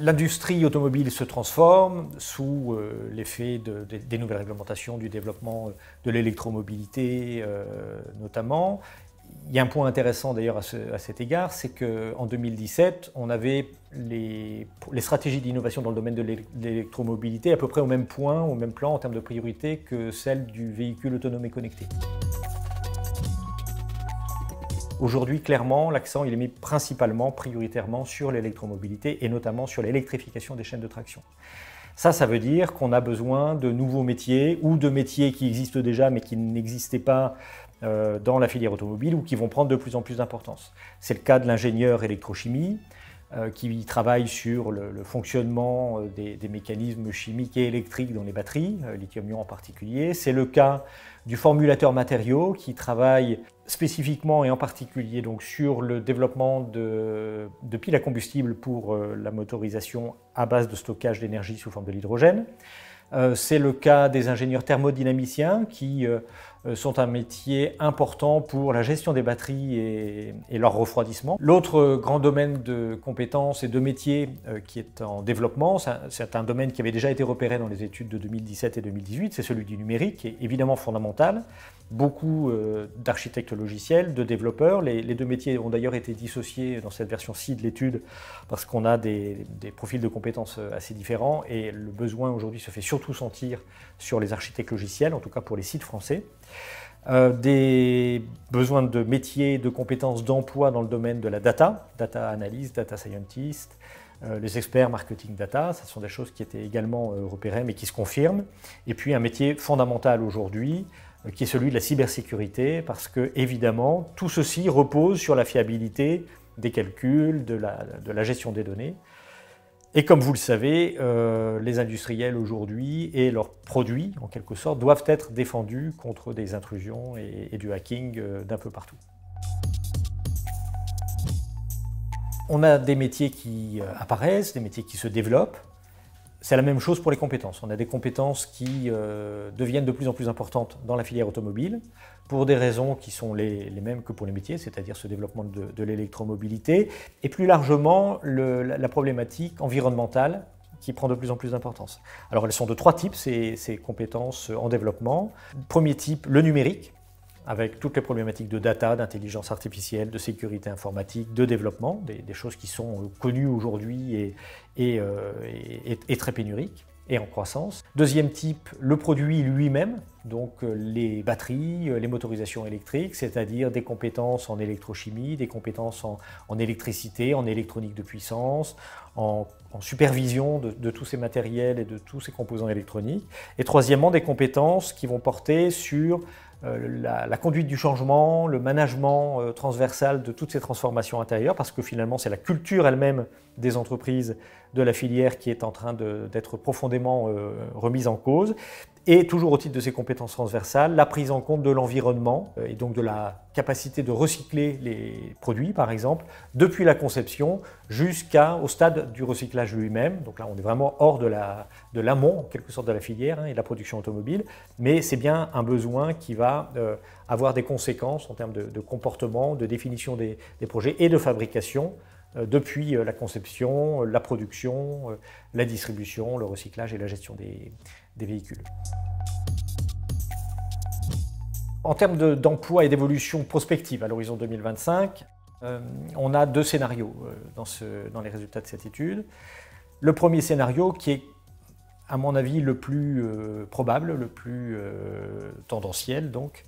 L'industrie automobile se transforme sous l'effet des nouvelles réglementations, du développement de l'électromobilité notamment. Il y a un point intéressant d'ailleurs à cet égard, c'est qu'en 2017, on avait les stratégies d'innovation dans le domaine de l'électromobilité à peu près au même point, au même plan en termes de priorité que celle du véhicule autonome et connecté. Aujourd'hui, clairement, l'accent il est mis principalement, prioritairement sur l'électromobilité et notamment sur l'électrification des chaînes de traction. Ça veut dire qu'on a besoin de nouveaux métiers ou de métiers qui existent déjà mais qui n'existaient pas dans la filière automobile ou qui vont prendre de plus en plus d'importance. C'est le cas de l'ingénieur électrochimie qui travaille sur le fonctionnement des mécanismes chimiques et électriques dans les batteries, lithium-ion en particulier. C'est le cas du formulateur matériaux qui travaille spécifiquement et en particulier donc, sur le développement de piles à combustible pour la motorisation à base de stockage d'énergie sous forme de l'hydrogène. C'est le cas des ingénieurs thermodynamiciens qui sont un métier important pour la gestion des batteries et leur refroidissement. L'autre grand domaine de compétences et de métiers qui est en développement, c'est un domaine qui avait déjà été repéré dans les études de 2017 et 2018, c'est celui du numérique, qui est évidemment fondamental. Beaucoup d'architectes logiciels, de développeurs. Les deux métiers ont d'ailleurs été dissociés dans cette version-ci de l'étude parce qu'on a des profils de compétences assez différents et le besoin aujourd'hui se fait surtout sentir sur les architectes logiciels, en tout cas pour les sites français. Des besoins de métiers, de compétences, d'emploi dans le domaine de la data analyst, data scientist, les experts marketing data, ce sont des choses qui étaient également repérées mais qui se confirment. Et puis un métier fondamental aujourd'hui, qui est celui de la cybersécurité, parce que, évidemment, tout ceci repose sur la fiabilité des calculs, de la gestion des données. Et comme vous le savez, les industriels aujourd'hui et leurs produits, en quelque sorte, doivent être défendus contre des intrusions et du hacking d'un peu partout. On a des métiers qui apparaissent, des métiers qui se développent. C'est la même chose pour les compétences. On a des compétences qui deviennent de plus en plus importantes dans la filière automobile pour des raisons qui sont les mêmes que pour les métiers, c'est-à-dire ce développement de l'électromobilité et plus largement la problématique environnementale qui prend de plus en plus d'importance. Alors elles sont de trois types, ces compétences en développement. Premier type, le numérique, avec toutes les problématiques de data, d'intelligence artificielle, de sécurité informatique, de développement, des choses qui sont connues aujourd'hui et très pénuriques et en croissance. Deuxième type, le produit lui-même, donc les batteries, les motorisations électriques, c'est-à-dire des compétences en électrochimie, des compétences en électricité, en électronique de puissance, en supervision de tous ces matériels et de tous ces composants électroniques. Et troisièmement, des compétences qui vont porter sur la conduite du changement, le management transversal de toutes ces transformations intérieures, parce que finalement c'est la culture elle-même des entreprises de la filière qui est en train d'être profondément remise en cause. Et toujours au titre de ces compétences transversales, la prise en compte de l'environnement et donc de la capacité de recycler les produits, par exemple, depuis la conception jusqu'au stade du recyclage lui-même. Donc là, on est vraiment hors de l'amont, en quelque sorte, de la filière et de la production automobile. Mais c'est bien un besoin qui va avoir des conséquences en termes de comportement, de définition des projets et de fabrication depuis la conception, la production, la distribution, le recyclage et la gestion des véhicules. En termes d'emploi et d'évolution prospective à l'horizon 2025, on a deux scénarios dans les résultats de cette étude. Le premier scénario qui est, à mon avis, le plus probable, le plus tendanciel, donc,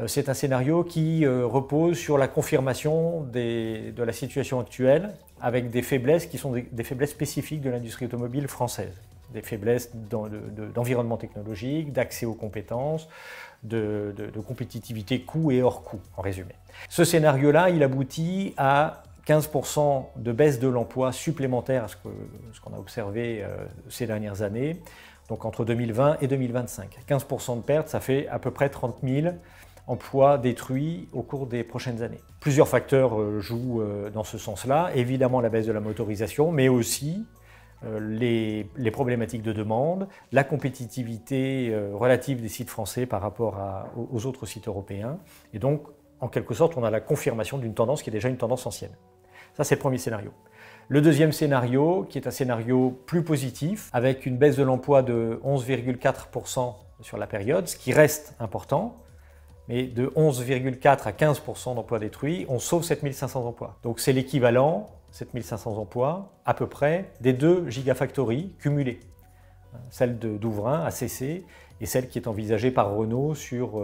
c'est un scénario qui repose sur la confirmation de la situation actuelle avec des faiblesses qui sont des faiblesses spécifiques de l'industrie automobile française. Des faiblesses d'environnement technologique, d'accès aux compétences, de compétitivité coût et hors coût, en résumé. Ce scénario-là, il aboutit à 15% de baisse de l'emploi supplémentaire à ce qu'on a observé ces dernières années, donc entre 2020 et 2025. 15% de perte, ça fait à peu près 30 000 emplois détruits au cours des prochaines années. Plusieurs facteurs jouent dans ce sens-là. Évidemment la baisse de la motorisation, mais aussi les problématiques de demande, la compétitivité relative des sites français par rapport aux autres sites européens. Et donc, en quelque sorte, on a la confirmation d'une tendance qui est déjà une tendance ancienne. Ça, c'est le premier scénario. Le deuxième scénario, qui est un scénario plus positif, avec une baisse de l'emploi de 11,4% sur la période, ce qui reste important, mais de 11,4 à 15% d'emplois détruits, on sauve 7500 emplois. Donc c'est l'équivalent, 7500 emplois, à peu près, des 2 gigafactories cumulées. Celle d'Ouvrin, ACC, et celle qui est envisagée par Renault sur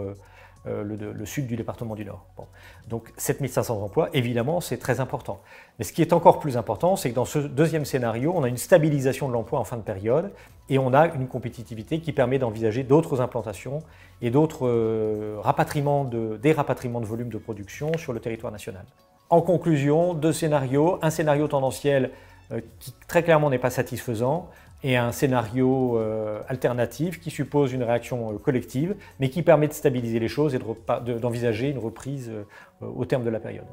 le sud du département du Nord. Bon. Donc 7500 emplois, évidemment, c'est très important. Mais ce qui est encore plus important, c'est que dans ce deuxième scénario, on a une stabilisation de l'emploi en fin de période et on a une compétitivité qui permet d'envisager d'autres implantations et d'autres rapatriements de volume de production sur le territoire national. En conclusion, 2 scénarios, un scénario tendanciel qui très clairement n'est pas satisfaisant, et un scénario alternatif qui suppose une réaction collective, mais qui permet de stabiliser les choses et d'envisager une reprise au terme de la période.